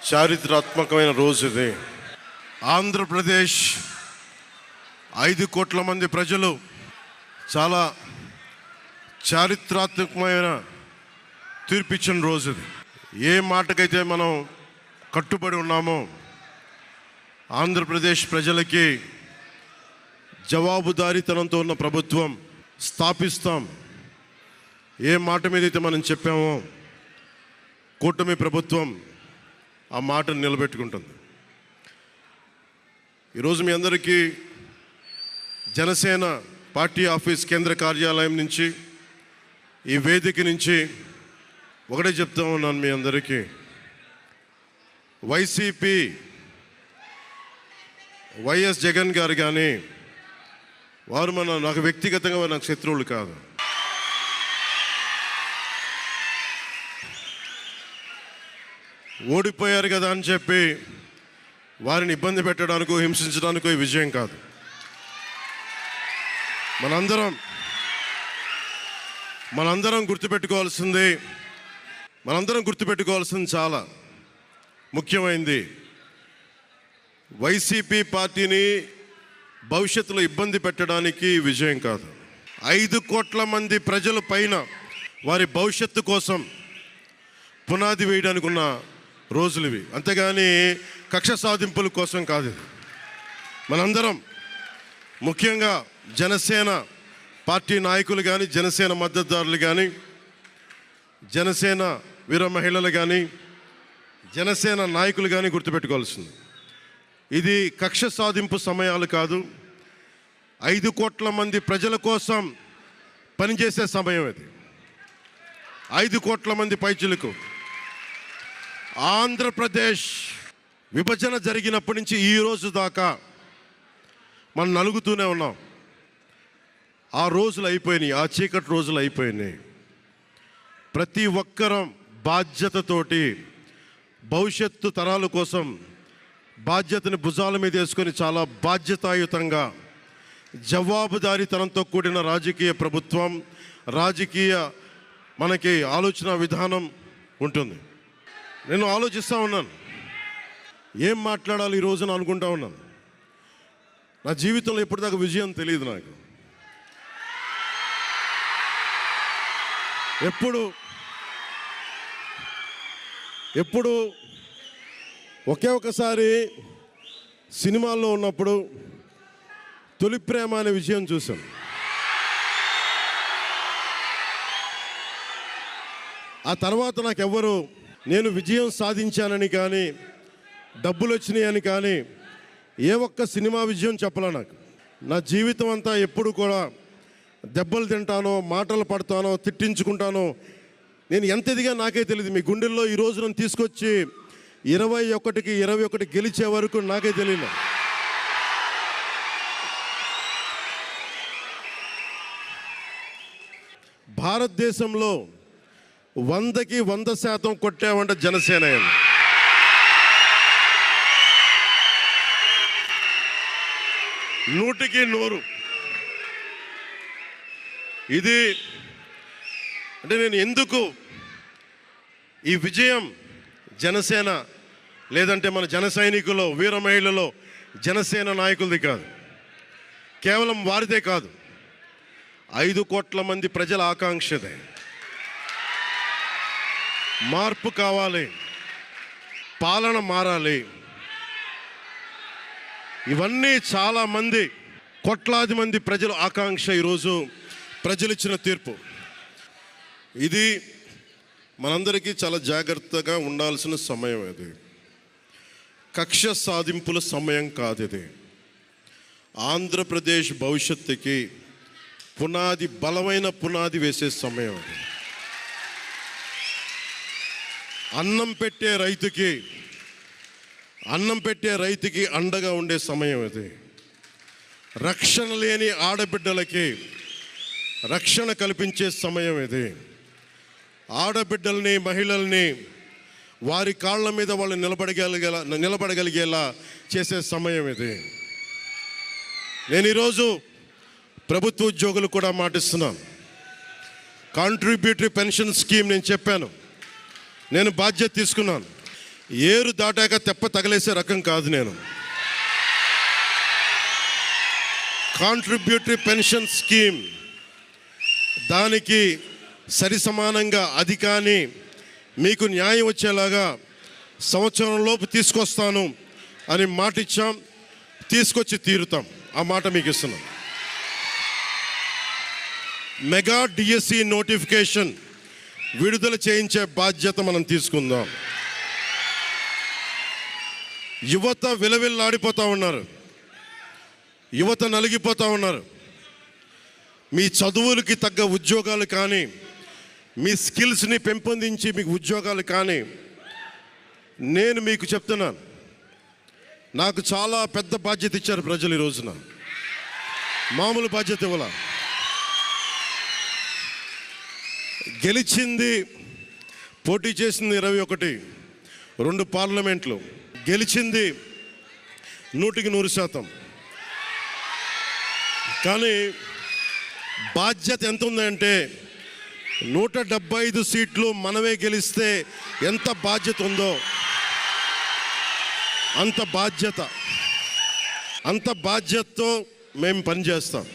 చారిత్రాత్మకమైన రోజు ఇది. ఆంధ్రప్రదేశ్ 5 కోట్ల మంది ప్రజలు చాలా చారిత్రాత్మకమైన తీర్పిచ్చిన రోజు ఇది. ఏ మాటకైతే మనం కట్టుబడి ఉన్నామో ఆంధ్రప్రదేశ్ ప్రజలకి జవాబుదారీతనంతో ఉన్న ప్రభుత్వం స్థాపిస్తాం. ఏ మాట మీద అయితే మనం చెప్పామో కూటమి ప్రభుత్వం ఆ మాటను నిలబెట్టుకుంటుంది. ఈరోజు మీ అందరికీ జనసేన పార్టీ ఆఫీస్ కేంద్ర కార్యాలయం నుంచి, ఈ వేదిక నుంచి ఒకటే చెప్తా ఉన్నాను మీ అందరికీ, వైసీపీ వైఎస్ జగన్ గారు కానీ వారు నాకు వ్యక్తిగతంగా నాకు శత్రువులు కాదు. ఓడిపోయారు కదా అని చెప్పి వారిని ఇబ్బంది పెట్టడానికో హింసించడానికో ఈ విజయం కాదు. మనందరం గుర్తుపెట్టుకోవాల్సింది చాలా ముఖ్యమైనది. వైసీపీ పార్టీని భవిష్యత్తులో ఇబ్బంది పెట్టడానికి విజయం కాదు. 5 కోట్ల మంది ప్రజల పైన వారి భవిష్యత్తు కోసం పునాది వేయడానికి ఉన్న రోజులు ఇవి. అంతేగాని కక్ష సాధింపుల కోసం కాదు. మనందరం ముఖ్యంగా జనసేన పార్టీ నాయకులు కానీ, జనసేన మద్దతుదారులు కానీ, జనసేన వీర మహిళలు కానీ, జనసేన నాయకులు కానీ గుర్తుపెట్టుకోవాల్సింది, ఇది కక్ష సాధింపు సమయాలు కాదు. 5 కోట్ల మంది ప్రజల కోసం పనిచేసే సమయం ఇది. 5 కోట్ల మంది పైచులకు ఆంధ్రప్రదేశ్ విభజన జరిగినప్పటి నుంచి ఈ రోజు దాకా మనం నలుగుతూనే ఉన్నాం. ఆ రోజులు అయిపోయినాయి, ఆ చీకటి రోజులు అయిపోయినాయి. ప్రతి ఒక్కరం బాధ్యతతోటి భవిష్యత్తు తరాల కోసం బాధ్యతని భుజాల మీద వేసుకొని చాలా బాధ్యతాయుతంగా జవాబుదారీతనంతో కూడిన రాజకీయ ప్రభుత్వం, రాజకీయ మనకి ఆలోచన విధానం ఉంటుంది. నేను ఆలోచిస్తూ ఉన్నాను, ఏం మాట్లాడాలి ఈ రోజున అనుకుంటా ఉన్నాను. నా జీవితంలో ఎప్పటిదాకా విజయం తెలియదు నాకు. ఎప్పుడు ఒకే ఒకసారి సినిమాల్లో ఉన్నప్పుడు తొలి ప్రేమ అనే విజయం చూశాను. ఆ తర్వాత నాకెవ్వరు నేను విజయం సాధించానని కానీ, డబ్బులు వచ్చినాయని కానీ ఏ ఒక్క సినిమా విజయం చెప్పలే నాకు. నా జీవితం అంతా ఎప్పుడు కూడా దెబ్బలు తింటానో, మాటలు పడతానో, తిట్టించుకుంటానో, నేను ఎంత ఎదిగా నాకే తెలియదు. మీ గుండెల్లో ఈ రోజు నన్ను తీసుకొచ్చి 21కి 21 గెలిచే వరకు నాకే తెలియదు. భారతదేశంలో 100కి 100% కొట్టామంటే జనసేన. 100కి 100. ఇది అంటే నేను ఎందుకు ఈ విజయం జనసేన లేదంటే మన జన సైనికులు, వీర మహిళలో జనసేన నాయకులది కాదు, కేవలం వారిదే కాదు, 5 కోట్ల మంది ప్రజల ఆకాంక్షదే. మార్పు కావాలి, పాలన మారాలి. ఇవన్నీ చాలా మంది, కోట్లాది మంది ప్రజల ఆకాంక్ష. ఈరోజు ప్రజలు ఇచ్చిన తీర్పు ఇది. మనందరికీ చాలా జాగ్రత్తగా ఉండాల్సిన సమయం ఇది. కక్ష సాధింపుల సమయం కాదు ఇది. ఆంధ్రప్రదేశ్ భవిష్యత్తుకి పునాది, బలమైన పునాది వేసే సమయం ఇది. అన్నం పెట్టే రైతుకి అండగా ఉండే సమయం ఇది. రక్షణ లేని ఆడబిడ్డలకి రక్షణ కల్పించే సమయం ఇది. ఆడబిడ్డల్ని, మహిళల్ని వారి కాళ్ళ మీద వాళ్ళు నిలబడగలిగేలా చేసే సమయం ఇది. నేను ఈరోజు ప్రభుత్వ ఉద్యోగులు కూడా మాటిస్తున్నాను. కాంట్రిబ్యూటరీ పెన్షన్ స్కీమ్ నేను చెప్పాను, నేను బాధ్యత తీసుకున్నాను. ఏరు దాటాక తెప్ప తగలేసే రకం కాదు నేను. కాంట్రిబ్యూటరీ పెన్షన్ స్కీమ్ దానికి సరి సమానంగా అది కానీ మీకు న్యాయం వచ్చేలాగా సంవత్సరంలోపు తీసుకొస్తాను అని మాట ఇచ్చాం. తీసుకొచ్చి తీరుతాం. ఆ మాట మీకు ఇస్తున్నాం. మెగా డిఎస్సి నోటిఫికేషన్ విడుదల చేయించే బాధ్యత మనం తీసుకుందాం. యువత విలవిల్లాడిపోతూ ఉన్నారు. యువత నలిగిపోతూ ఉన్నారు. మీ చదువులకి తగ్గ ఉద్యోగాలు కానీ, మీ స్కిల్స్ని పెంపొందించి మీకు ఉద్యోగాలు కానీ, నేను మీకు చెప్తున్నాను, నాకు చాలా పెద్ద బాధ్యత ఇచ్చారు ప్రజలు. ఈ రోజున మామూలు బాధ్యత ఇవ్వాల. గెలిచింది, పోటీ చేసింది 21, 2 పార్లమెంట్లు గెలిచింది 100%. కానీ బాధ్యత ఎంత ఉందంటే 175 సీట్లు మనమే గెలిస్తే ఎంత బాధ్యత ఉందో అంత బాధ్యతతో మేము పనిచేస్తాం.